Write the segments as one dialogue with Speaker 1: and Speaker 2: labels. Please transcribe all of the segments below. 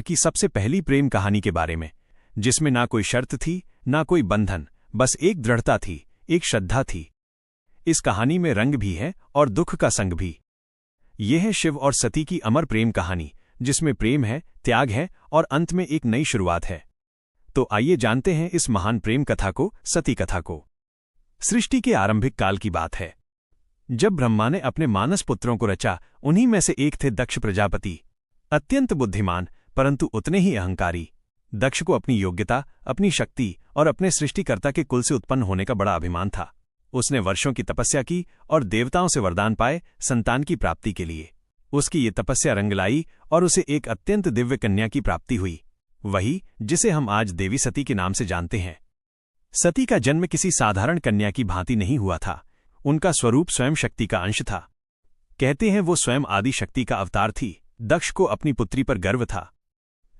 Speaker 1: की सबसे पहली प्रेम कहानी के बारे में, जिसमें ना कोई शर्त थी, ना कोई बंधन, बस एक दृढ़ता थी, एक श्रद्धा थी। इस कहानी में रंग भी है और दुख का संग भी। यह है शिव और सती की अमर प्रेम कहानी, जिसमें प्रेम है, त्याग है और अंत में एक नई शुरुआत है। तो आइए जानते हैं इस महान प्रेम कथा को, सती कथा को। सृष्टि के आरंभिक काल की बात है, जब ब्रह्मा ने अपने मानस पुत्रों को रचा। उन्हीं में से एक थे दक्ष प्रजापति, अत्यंत बुद्धिमान परंतु उतने ही अहंकारी। दक्ष को अपनी योग्यता, अपनी शक्ति और अपने सृष्टिकर्ता के कुल से उत्पन्न होने का बड़ा अभिमान था। उसने वर्षों की तपस्या की और देवताओं से वरदान पाए संतान की प्राप्ति के लिए। उसकी ये तपस्या रंग लाई और उसे एक अत्यंत दिव्य कन्या की प्राप्ति हुई, वही जिसे हम आज देवी सती के नाम से जानते हैं। सती का जन्म किसी साधारण कन्या की भांति नहीं हुआ था। उनका स्वरूप स्वयं शक्ति का अंश था। कहते हैं वो स्वयं आदि शक्ति का अवतार थी। दक्ष को अपनी पुत्री पर गर्व था,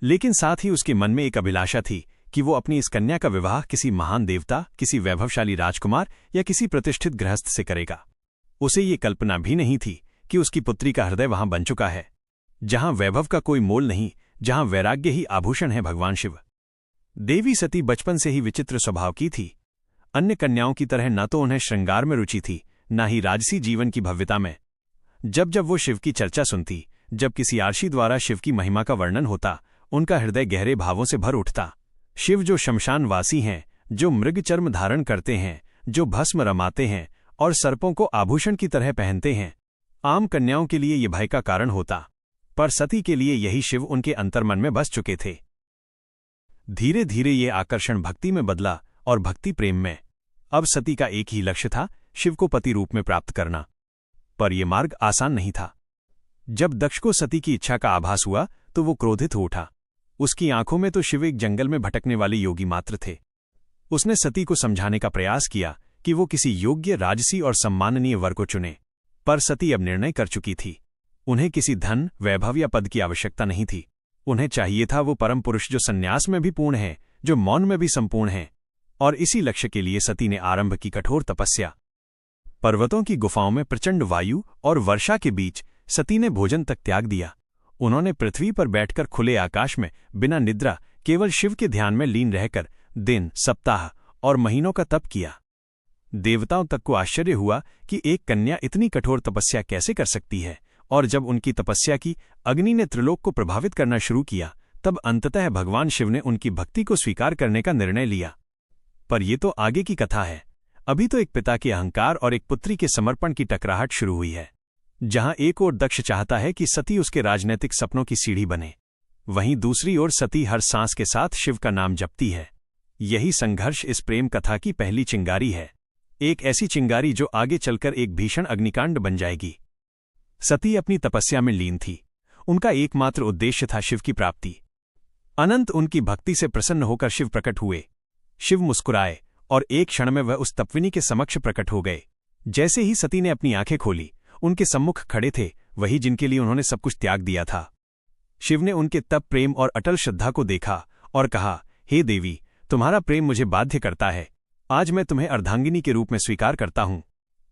Speaker 1: लेकिन साथ ही उसके मन में एक अभिलाषा थी कि वो अपनी इस कन्या का विवाह किसी महान देवता, किसी वैभवशाली राजकुमार या किसी प्रतिष्ठित गृहस्थ से करेगा। उसे ये कल्पना भी नहीं थी कि उसकी पुत्री का हृदय वहां बन चुका है, जहां वैभव का कोई मोल नहीं, जहां वैराग्य ही आभूषण है भगवान शिव। देवी सती बचपन से ही विचित्र स्वभाव की थी। अन्य कन्याओं की तरह न तो उन्हें श्रृंगार में रुचि थी, न ही राजसी जीवन की भव्यता में। जब जब वो शिव की चर्चा सुनती, जब किसी आर्षी द्वारा शिव की महिमा का वर्णन होता, उनका हृदय गहरे भावों से भर उठता। शिव जो शमशानवासी हैं, जो मृग चर्म धारण करते हैं, जो भस्म रमाते हैं और सर्पों को आभूषण की तरह पहनते हैं, आम कन्याओं के लिए ये भय का कारण होता, पर सती के लिए यही शिव उनके अंतर्मन में बस चुके थे। धीरे धीरे ये आकर्षण भक्ति में बदला और भक्ति प्रेम में। अब सती का एक ही लक्ष्य था, शिव को पति रूप में प्राप्त करना। पर यह मार्ग आसान नहीं था। जब दक्ष को सती की इच्छा का आभास हुआ तो वो क्रोधित हो उठा। उसकी आंखों में तो शिव एक जंगल में भटकने वाले योगी मात्र थे। उसने सती को समझाने का प्रयास किया कि वो किसी योग्य, राजसी और सम्माननीय वर को चुने, पर सती अब निर्णय कर चुकी थी। उन्हें किसी धन, वैभव या पद की आवश्यकता नहीं थी। उन्हें चाहिए था वो परम पुरुष जो संन्यास में भी पूर्ण है, जो मौन में भी संपूर्ण है। और इसी लक्ष्य के लिए सती ने आरंभ की कठोर तपस्या। पर्वतों की गुफाओं में प्रचंड वायु और वर्षा के बीच सती ने भोजन तक त्याग दिया। उन्होंने पृथ्वी पर बैठकर खुले आकाश में बिना निद्रा केवल शिव के ध्यान में लीन रहकर दिन, सप्ताह और महीनों का तप किया। देवताओं तक को आश्चर्य हुआ कि एक कन्या इतनी कठोर तपस्या कैसे कर सकती है, और जब उनकी तपस्या की अग्नि ने त्रिलोक को प्रभावित करना शुरू किया, तब अंततः भगवान शिव ने उनकी भक्ति को स्वीकार करने का निर्णय लिया। पर यह तो आगे की कथा है। अभी तो एक पिता के अहंकार और एक पुत्री के समर्पण की टकराहट शुरू हुई है। जहां एक ओर दक्ष चाहता है कि सती उसके राजनैतिक सपनों की सीढ़ी बने, वहीं दूसरी ओर सती हर सांस के साथ शिव का नाम जपती है। यही संघर्ष इस प्रेम कथा की पहली चिंगारी है, एक ऐसी चिंगारी जो आगे चलकर एक भीषण अग्निकांड बन जाएगी। सती अपनी तपस्या में लीन थी। उनका एकमात्र उद्देश्य था शिव की प्राप्ति। अनंत उनकी भक्ति से प्रसन्न होकर शिव प्रकट हुए। शिव मुस्कुराए और एक क्षण में वह उस तपस्विनी के समक्ष प्रकट हो गए। जैसे ही सती ने अपनी आंखें खोली, उनके सम्मुख खड़े थे वही जिनके लिए उन्होंने सब कुछ त्याग दिया था। शिव ने उनके तप, प्रेम और अटल श्रद्धा को देखा और कहा, हे देवी, तुम्हारा प्रेम मुझे बाध्य करता है। आज मैं तुम्हें अर्धांगिनी के रूप में स्वीकार करता हूं।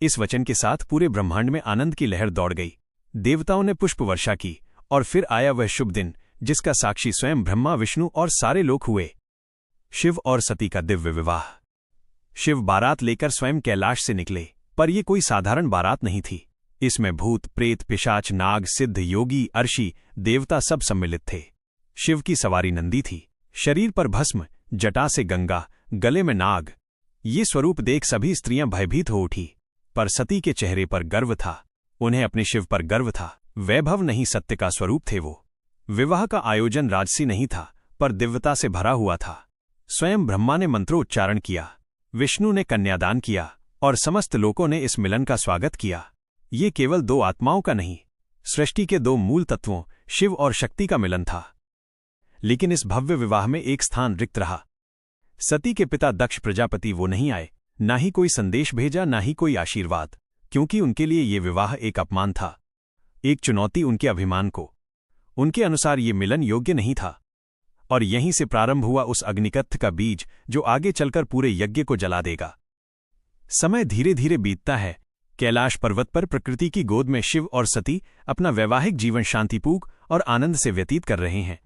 Speaker 1: इस वचन के साथ पूरे ब्रह्मांड में आनंद की लहर दौड़ गई। देवताओं ने पुष्प वर्षा की और फिर आया वह शुभ दिन, जिसका साक्षी स्वयं ब्रह्मा, विष्णु और सारे लोक हुए। शिव और सती का दिव्य विवाह। शिव बारात लेकर स्वयं कैलाश से निकले, पर यह कोई साधारण बारात नहीं थी। इसमें भूत, प्रेत, पिशाच, नाग, सिद्ध, योगी, अर्षि, देवता सब सम्मिलित थे। शिव की सवारी नंदी थी, शरीर पर भस्म, जटा से गंगा, गले में नाग। ये स्वरूप देख सभी स्त्रियां भयभीत हो उठी, पर सती के चेहरे पर गर्व था। उन्हें अपने शिव पर गर्व था। वैभव नहीं, सत्य का स्वरूप थे वो। विवाह का आयोजन राजसी नहीं था, पर दिव्यता से भरा हुआ था। स्वयं ब्रह्मा ने मंत्रोच्चारण किया, विष्णु ने कन्यादान किया और समस्त लोकों ने इस मिलन का स्वागत किया। ये केवल दो आत्माओं का नहीं, सृष्टि के दो मूल तत्वों शिव और शक्ति का मिलन था। लेकिन इस भव्य विवाह में एक स्थान रिक्त रहा। सती के पिता दक्ष प्रजापति वो नहीं आए, ना ही कोई संदेश भेजा, ना ही कोई आशीर्वाद, क्योंकि उनके लिए ये विवाह एक अपमान था, एक चुनौती उनके अभिमान को। उनके अनुसार ये मिलन योग्य नहीं था। और यहीं से प्रारंभ हुआ उस अग्निकत्थ का बीज जो आगे चलकर पूरे यज्ञ को जला देगा। समय धीरे धीरे बीतता है। कैलाश पर्वत पर प्रकृति की गोद में शिव और सती अपना वैवाहिक जीवन शांतिपूर्ण और आनंद से व्यतीत कर रहे हैं।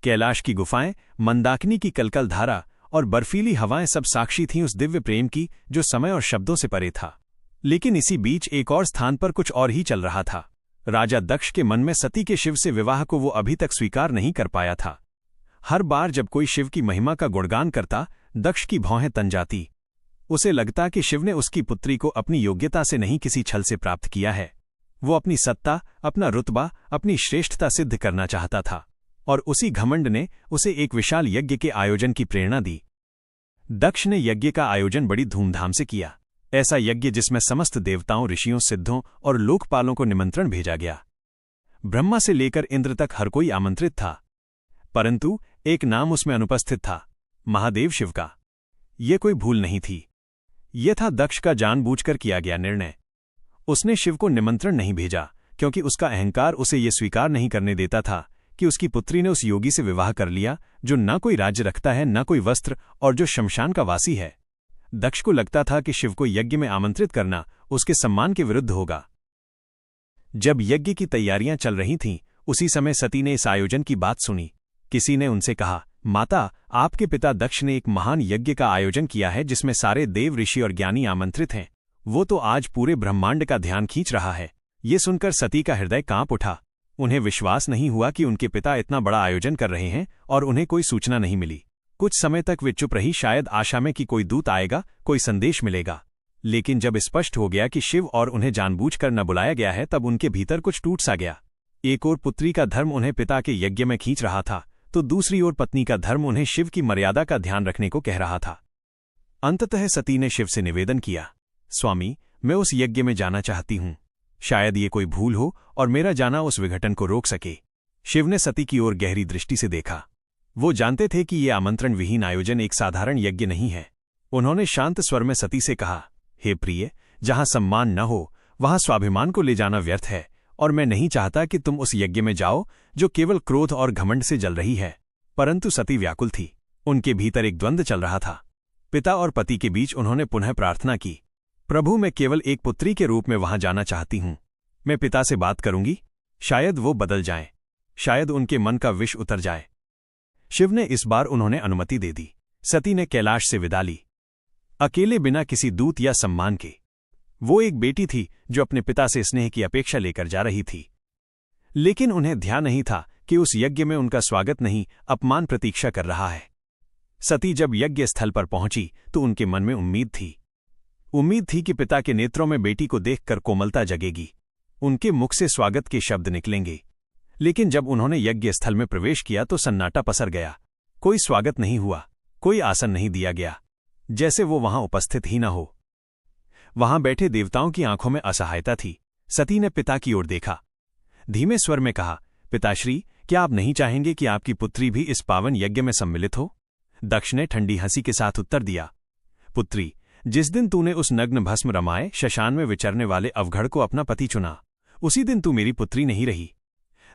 Speaker 1: कैलाश की गुफाएं, मंदाकिनी की कलकल धारा और बर्फीली हवाएं सब साक्षी थीं उस दिव्य प्रेम की जो समय और शब्दों से परे था। लेकिन इसी बीच एक और स्थान पर कुछ और ही चल रहा था। राजा दक्ष के मन में सती के शिव से विवाह को वो अभी तक स्वीकार नहीं कर पाया था। हर बार जब कोई शिव की महिमा का गुणगान करता, दक्ष की भौहें तन जाती। उसे लगता कि शिव ने उसकी पुत्री को अपनी योग्यता से नहीं किसी छल से प्राप्त किया है। वो अपनी सत्ता, अपना रुतबा, अपनी श्रेष्ठता सिद्ध करना चाहता था, और उसी घमंड ने उसे एक विशाल यज्ञ के आयोजन की प्रेरणा दी। दक्ष ने यज्ञ का आयोजन बड़ी धूमधाम से किया। ऐसा यज्ञ जिसमें समस्त देवताओं, ऋषियों, सिद्धों और लोकपालों को निमंत्रण भेजा गया। ब्रह्मा से लेकर इंद्र तक हर कोई आमंत्रित था, परंतु एक नाम उसमें अनुपस्थित था, महादेव शिव का। ये कोई भूल नहीं थी, ये था दक्ष का जानबूझकर किया गया निर्णय। उसने शिव को निमंत्रण नहीं भेजा क्योंकि उसका अहंकार उसे ये स्वीकार नहीं करने देता था कि उसकी पुत्री ने उस योगी से विवाह कर लिया जो न कोई राज्य रखता है, न कोई वस्त्र, और जो शमशान का वासी है। दक्ष को लगता था कि शिव को यज्ञ में आमंत्रित करना उसके सम्मान के विरुद्ध होगा। जब यज्ञ की तैयारियां चल रही थीं, उसी समय सती ने इस आयोजन की बात सुनी। किसी ने उनसे कहा, माता, आपके पिता दक्ष ने एक महान यज्ञ का आयोजन किया है जिसमें सारे देव, ऋषि और ज्ञानी आमंत्रित हैं। वो तो आज पूरे ब्रह्मांड का ध्यान खींच रहा है। ये सुनकर सती का हृदय कांप उठा। उन्हें विश्वास नहीं हुआ कि उनके पिता इतना बड़ा आयोजन कर रहे हैं और उन्हें कोई सूचना नहीं मिली। कुछ समय तक वे चुप रही, शायद आशा में कि कोई दूत आएगा, कोई संदेश मिलेगा। लेकिन जब स्पष्ट हो गया कि शिव और उन्हें जानबूझकर न बुलाया गया है, तब उनके भीतर कुछ टूट सा गया। एक ओर पुत्री का धर्म उन्हें पिता के यज्ञ में खींच रहा था, तो दूसरी ओर पत्नी का धर्म उन्हें शिव की मर्यादा का ध्यान रखने को कह रहा था। अंततः सती ने शिव से निवेदन किया, स्वामी, मैं उस यज्ञ में जाना चाहती हूं। शायद ये कोई भूल हो और मेरा जाना उस विघटन को रोक सके। शिव ने सती की ओर गहरी दृष्टि से देखा। वो जानते थे कि ये आमंत्रण विहीन आयोजन एक साधारण यज्ञ नहीं है। उन्होंने शांत स्वर में सती से कहा, हे प्रिय, जहां सम्मान न हो वहां स्वाभिमान को ले जाना व्यर्थ है, और मैं नहीं चाहता कि तुम उस यज्ञ में जाओ जो केवल क्रोध और घमंड से जल रही है। परंतु सती व्याकुल थी। उनके भीतर एक द्वंद्व चल रहा था। पिता और पति के बीच उन्होंने पुनः प्रार्थना की, प्रभु, मैं केवल एक पुत्री के रूप में वहां जाना चाहती हूं। मैं पिता से बात करूंगी, शायद वो बदल जाएं, शायद उनके मन का विष उतर जाए। शिव ने इस बार उन्होंने अनुमति दे दी। सती ने कैलाश से विदा ली, अकेले, बिना किसी दूत या सम्मान के। वो एक बेटी थी जो अपने पिता से स्नेह की अपेक्षा लेकर जा रही थी, लेकिन उन्हें ध्यान नहीं था कि उस यज्ञ में उनका स्वागत नहीं, अपमान प्रतीक्षा कर रहा है। सती जब यज्ञ स्थल पर पहुंची तो उनके मन में उम्मीद थी। उम्मीद थी कि पिता के नेत्रों में बेटी को देखकर कोमलता जगेगी, उनके मुख से स्वागत के शब्द निकलेंगे। लेकिन जब उन्होंने यज्ञ स्थल में प्रवेश किया तो सन्नाटा पसर गया। कोई स्वागत नहीं हुआ, कोई आसन नहीं दिया गया, जैसे वो वहां उपस्थित ही न हो। वहां बैठे देवताओं की आंखों में असहायता थी। सती ने पिता की ओर देखा, धीमे स्वर में कहा, पिताश्री, क्या आप नहीं चाहेंगे कि आपकी पुत्री भी इस पावन यज्ञ में सम्मिलित हो? दक्ष ने ठंडी हंसी के साथ उत्तर दिया, पुत्री, जिस दिन तूने उस नग्न भस्म रमाए शशान में विचरने वाले अवघड़ को अपना पति चुना, उसी दिन तू मेरी पुत्री नहीं रही।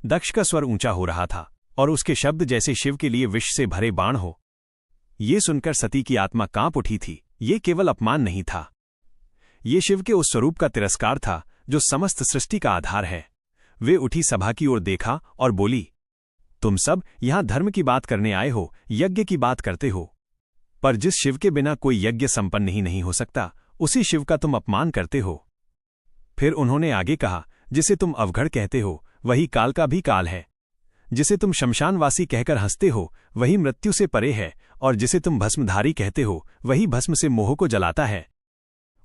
Speaker 1: दक्ष का स्वर ऊंचा हो रहा था और उसके शब्द जैसे शिव के लिए विष से भरे बाण हो। ये सुनकर सती की आत्मा कांप उठी थी। ये केवल अपमान नहीं था, ये शिव के उस स्वरूप का तिरस्कार था जो समस्त सृष्टि का आधार है। वे उठी, सभा की ओर देखा और बोली, तुम सब यहां धर्म की बात करने आए हो, यज्ञ की बात करते हो, पर जिस शिव के बिना कोई यज्ञ संपन्न ही नहीं हो सकता, उसी शिव का तुम अपमान करते हो। फिर उन्होंने आगे कहा, जिसे तुम अवघड़ कहते हो वही काल का भी काल है, जिसे तुम शमशानवासी कहकर हंसते हो वही मृत्यु से परे है, और जिसे तुम भस्मधारी कहते हो वही भस्म से मोह को जलाता है।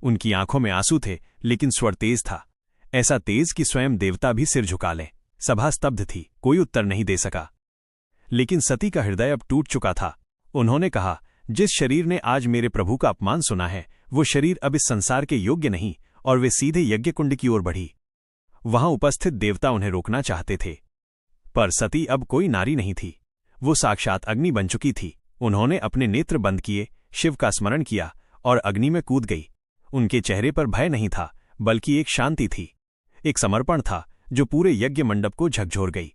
Speaker 1: उनकी आंखों में आंसू थे, लेकिन स्वर तेज था, ऐसा तेज कि स्वयं देवता भी सिर झुका लें। सभा स्तब्ध थी, कोई उत्तर नहीं दे सका। लेकिन सती का हृदय अब टूट चुका था। उन्होंने कहा, जिस शरीर ने आज मेरे प्रभु का अपमान सुना है, वो शरीर अब इस संसार के योग्य नहीं, और वे सीधे यज्ञकुंड की ओर बढ़ी। वहां उपस्थित देवता उन्हें रोकना चाहते थे, पर सती अब कोई नारी नहीं थी, वो साक्षात अग्नि बन चुकी थी। उन्होंने अपने नेत्र बंद किए, शिव का स्मरण किया और अग्नि में कूद गई। उनके चेहरे पर भय नहीं था, बल्कि एक शांति थी, एक समर्पण था जो पूरे यज्ञ मंडप को झकझोर गई।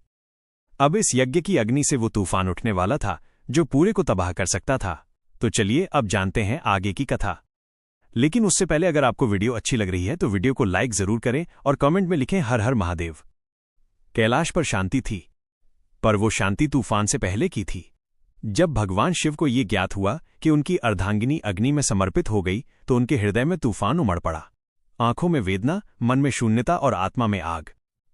Speaker 1: अब इस यज्ञ की अग्नि से वो तूफान उठने वाला था जो पूरे को तबाह कर सकता था। तो चलिए अब जानते हैं आगे की कथा। लेकिन उससे पहले अगर आपको वीडियो अच्छी लग रही है तो वीडियो को लाइक जरूर करें और कमेंट में लिखें हर हर महादेव। कैलाश पर शांति थी। पर वो शांति तूफान से पहले की थी। जब भगवान शिव को ये ज्ञात हुआ कि उनकी अर्धांगिनी अग्नि में समर्पित हो गई तो उनके हृदय में तूफान उमड़ पड़ा। आंखों में वेदना, मन में शून्यता और आत्मा में आग।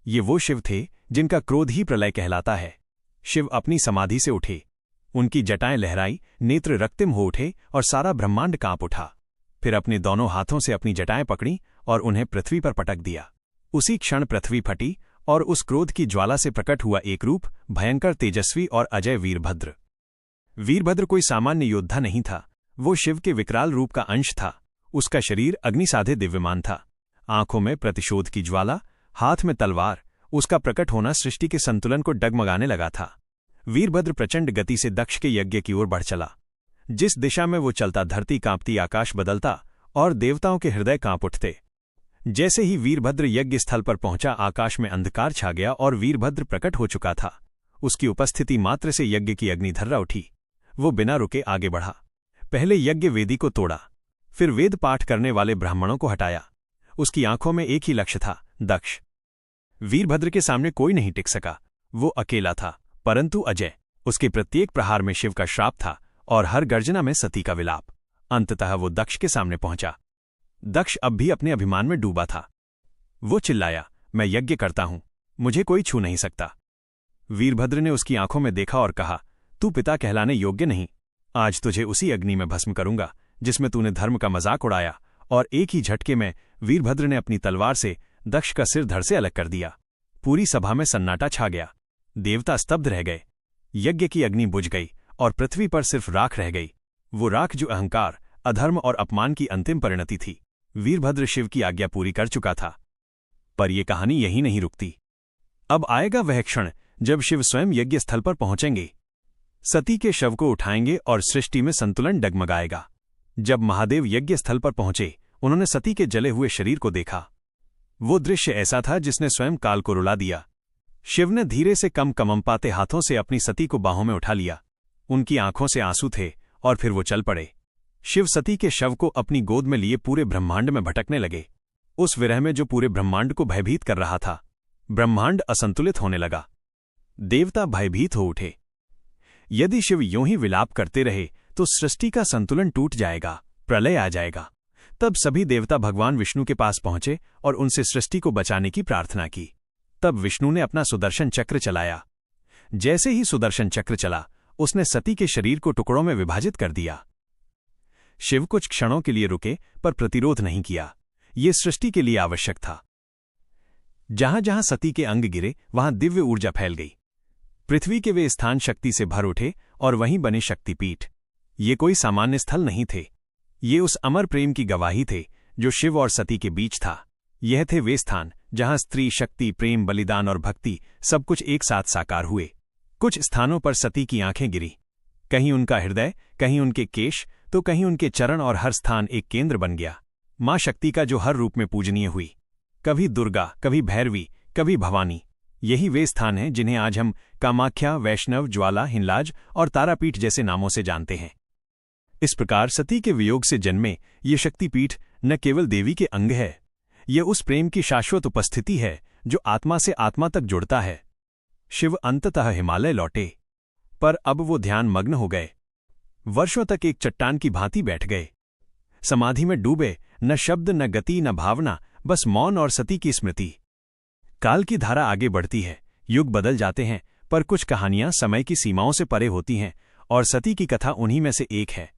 Speaker 1: ये वो शिव थे जिनका क्रोध ही प्रलय कहलाता है। शिव अपनी समाधि से उठे, उनकी जटाएं लहराई, नेत्र रक्तिम हो उठे और सारा ब्रह्मांड कांप उठा। फिर अपने दोनों हाथों से अपनी जटाएं पकड़ी और उन्हें पृथ्वी पर पटक दिया। उसी क्षण पृथ्वी फटी और उस क्रोध की ज्वाला से प्रकट हुआ एक रूप, भयंकर, तेजस्वी और अजय वीरभद्र। वीरभद्र कोई सामान्य योद्धा नहीं था, वो शिव के विकराल रूप का अंश था। उसका शरीर अग्निसाधे दिव्यमान था, आंखों में प्रतिशोध की ज्वाला, हाथ में तलवार। उसका प्रकट होना सृष्टि के संतुलन को डगमगाने लगा था। वीरभद्र प्रचंड गति से दक्ष के यज्ञ की ओर बढ़ चला। जिस दिशा में वो चलता धरती कांपती, आकाश बदलता और देवताओं के हृदय कांप उठते। जैसे ही वीरभद्र यज्ञ स्थल पर पहुंचा, आकाश में अंधकार छा गया और वीरभद्र प्रकट हो चुका था। उसकी उपस्थिति मात्र से यज्ञ की अग्नि धर्रा उठी। वो बिना रुके आगे बढ़ा। पहले यज्ञ वेदी को तोड़ा, फिर वेद पाठ करने वाले ब्राह्मणों को हटाया। उसकी आंखों में एक ही लक्ष्य था, दक्ष। वीरभद्र के सामने कोई नहीं टिक सका। वो अकेला था, परंतु अजय। उसके प्रत्येक प्रहार में शिव का श्राप था और हर गर्जना में सती का विलाप। अंततः वो दक्ष के सामने पहुंचा। दक्ष अब भी अपने अभिमान में डूबा था। वो चिल्लाया, मैं यज्ञ करता हूं, मुझे कोई छू नहीं सकता। वीरभद्र ने उसकी आंखों में देखा और कहा, तू पिता कहलाने योग्य नहीं। आज तुझे उसी अग्नि में भस्म करूंगा जिसमें तूने धर्म का मजाक उड़ाया। और एक ही झटके में वीरभद्र ने अपनी तलवार से दक्ष का सिर धड़ से अलग कर दिया। पूरी सभा में सन्नाटा छा गया। देवता स्तब्ध रह गए। यज्ञ की अग्नि बुझ गई और पृथ्वी पर सिर्फ राख रह गई। वो राख जो अहंकार, अधर्म और अपमान की अंतिम परिणति थी। वीरभद्र शिव की आज्ञा पूरी कर चुका था। पर यह कहानी यहीं नहीं रुकती। अब आएगा वह क्षण जब शिव स्वयं यज्ञ स्थल पर पहुंचेंगे, सती के शव को उठाएंगे और सृष्टि में संतुलन डगमगाएगा। जब महादेव यज्ञ स्थल पर पहुंचे, उन्होंने सती के जले हुए शरीर को देखा। वो दृश्य ऐसा था जिसने स्वयं काल को रुला दिया। शिव ने धीरे से कंपते हाथों से अपनी सती को बाहों में उठा लिया। उनकी आंखों से आंसू थे और फिर वो चल पड़े। शिव सती के शव को अपनी गोद में लिए पूरे ब्रह्मांड में भटकने लगे। उस विरह में जो पूरे ब्रह्मांड को भयभीत कर रहा था, ब्रह्मांड असंतुलित होने लगा। देवता भयभीत हो उठे। यदि शिव यूं ही विलाप करते रहे तो सृष्टि का संतुलन टूट जाएगा, प्रलय आ जाएगा। तब सभी देवता भगवान विष्णु के पास पहुंचे और उनसे सृष्टि को बचाने की प्रार्थना की। तब विष्णु ने अपना सुदर्शन चक्र चलाया। जैसे ही सुदर्शन चक्र चला, उसने सती के शरीर को टुकड़ों में विभाजित कर दिया। शिव कुछ क्षणों के लिए रुके पर प्रतिरोध नहीं किया। ये सृष्टि के लिए आवश्यक था। जहां जहां सती के अंग गिरे वहां दिव्य ऊर्जा फैल गई। पृथ्वी के वे स्थान शक्ति से भर उठे और वहीं बने शक्तिपीठ। ये कोई सामान्य स्थल नहीं थे। ये उस अमर प्रेम की गवाही थे जो शिव और सती के बीच था। यह थे वे स्थान जहां स्त्री शक्ति, प्रेम, बलिदान और भक्ति सब कुछ एक साथ साकार हुए। कुछ स्थानों पर सती की आंखें गिरी, कहीं उनका हृदय, कहीं उनके केश, तो कहीं उनके चरण, और हर स्थान एक केंद्र बन गया। मां शक्ति का जो हर रूप में पूजनीय हुई, कभी दुर्गा, कभी भैरवी, कभी भवानी। यही वे स्थान हैं जिन्हें आज हम कामाख्या, वैष्णव, ज्वाला, हिंगलाज और तारापीठ जैसे नामों से जानते हैं। इस प्रकार सती के वियोग से जन्मे ये शक्तिपीठ न केवल देवी के अंग है, ये उस प्रेम की शाश्वत उपस्थिति है जो आत्मा से आत्मा तक जुड़ता है। शिव अंततः हिमालय लौटे, पर अब वो ध्यान मग्न हो गए। वर्षों तक एक चट्टान की भांति बैठ गए, समाधि में डूबे, न शब्द, न गति, न भावना, बस मौन और सती की स्मृति। काल की धारा आगे बढ़ती है, युग बदल जाते हैं, पर कुछ कहानियां समय की सीमाओं से परे होती हैं, और सती की कथा उन्हीं में से एक है।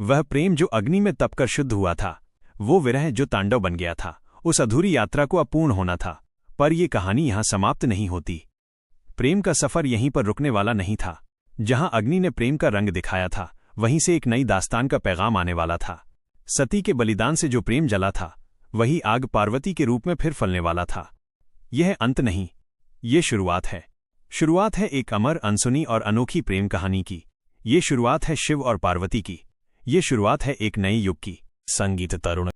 Speaker 1: वह प्रेम जो अग्नि में तपकर शुद्ध हुआ था, वो विरह जो तांडव बन गया था, उस अधूरी यात्रा को अपूर्ण होना था। पर यह कहानी यहां समाप्त नहीं होती। प्रेम का सफर यहीं पर रुकने वाला नहीं था। जहां अग्नि ने प्रेम का रंग दिखाया था, वहीं से एक नई दास्तान का पैगाम आने वाला था। सती के बलिदान से जो प्रेम जला था, वही आग पार्वती के रूप में फिर फलने वाला था। यह अंत नहीं, ये शुरुआत है। शुरुआत है एक अमर, अनसुनी और अनोखी प्रेम कहानी की। ये शुरुआत है शिव और पार्वती की। ये शुरुआत है एक नए युग की। संगीत तरुण।